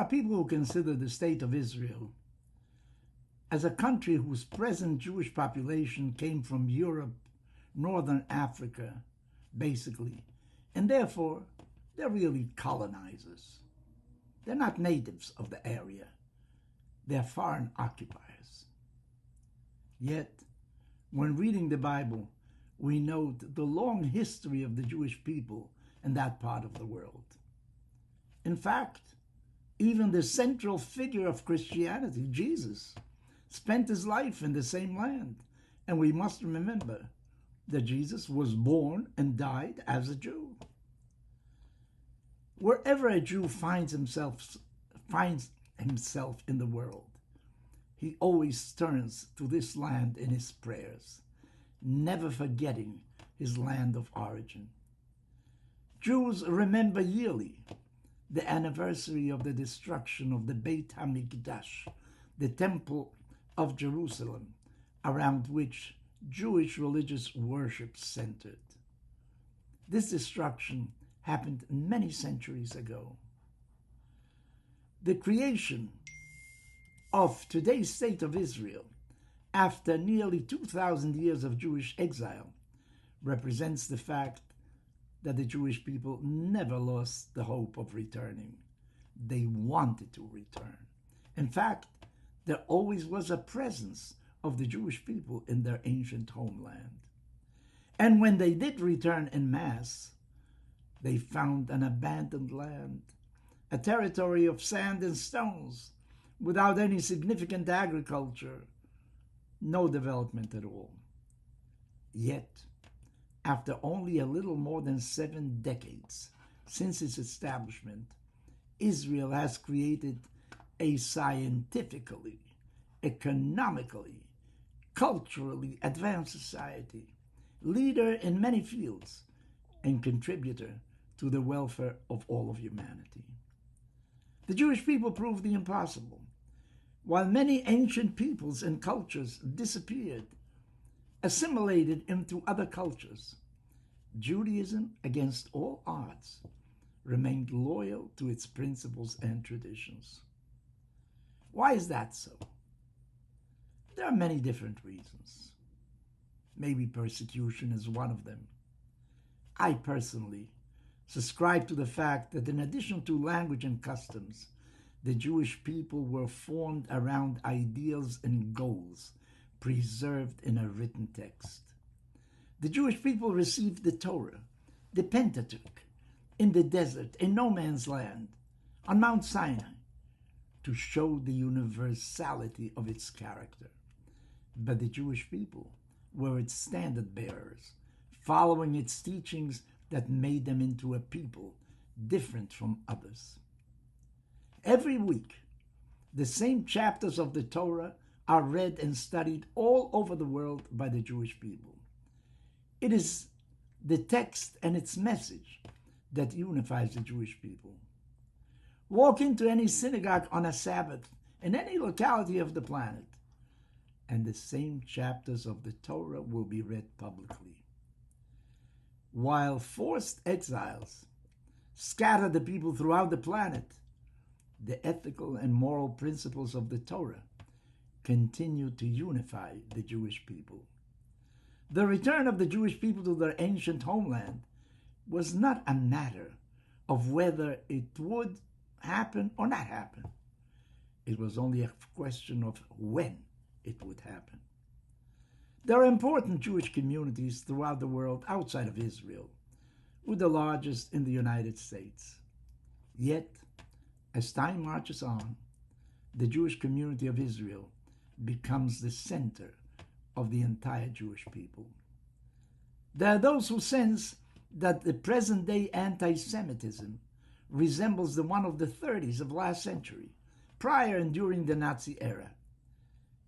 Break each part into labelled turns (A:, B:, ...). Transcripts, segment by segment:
A: are people who consider the state of Israel as a country whose present Jewish population came from Europe, Northern Africa, basically, and therefore they're really colonizers. They're not natives of the area. They're foreign occupiers. Yet, when reading the Bible, we note the long history of the Jewish people in that part of the world. In fact, even the central figure of Christianity, Jesus, spent his life in the same land. And we must remember that Jesus was born and died as a Jew. Wherever a Jew finds himself in the world, he always turns to this land in his prayers, never forgetting his land of origin. Jews remember yearly the anniversary of the destruction of the Beit HaMikdash, the Temple of Jerusalem, around which Jewish religious worship centered. This destruction happened many centuries ago. The creation of today's state of Israel, after nearly 2,000 years of Jewish exile, represents the fact that the Jewish people never lost the hope of returning. They wanted to return. In fact, there always was a presence of the Jewish people in their ancient homeland. And when they did return en masse, they found an abandoned land, a territory of sand and stones, without any significant agriculture, no development at all. Yet, after only a little more than 7 decades since its establishment, Israel has created a scientifically, economically, culturally advanced society, leader in many fields, and contributor to the welfare of all of humanity. The Jewish people proved the impossible. While many ancient peoples and cultures disappeared, assimilated into other cultures, Judaism, against all odds, remained loyal to its principles and traditions. Why is that so? There are many different reasons. Maybe persecution is one of them. I personally subscribe to the fact that in addition to language and customs, the Jewish people were formed around ideals and goals preserved in a written text. The Jewish people received the Torah, the Pentateuch, in the desert, in no man's land, on Mount Sinai, to show the universality of its character. But the Jewish people were its standard bearers, following its teachings that made them into a people different from others. Every week, the same chapters of the Torah are read and studied all over the world by the Jewish people. It is the text and its message that unifies the Jewish people. Walk into any synagogue on a Sabbath in any locality of the planet, and the same chapters of the Torah will be read publicly. While forced exiles scatter the people throughout the planet, the ethical and moral principles of the Torah continue to unify the Jewish people. The return of the Jewish people to their ancient homeland was not a matter of whether it would happen or not happen. It was only a question of when it would happen. There are important Jewish communities throughout the world outside of Israel, with the largest in the United States. Yet, as time marches on, the Jewish community of Israel becomes the center of the entire Jewish people. There are those who sense that the present-day anti-Semitism resembles the one of the 30s of last century, prior and during the Nazi era.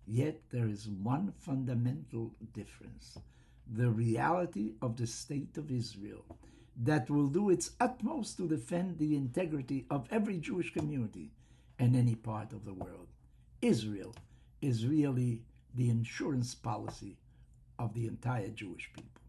A: Yet there is one fundamental difference: the reality of the state of Israel that will do its utmost to defend the integrity of every Jewish community in any part of the world. Israel is really the insurance policy of the entire Jewish people.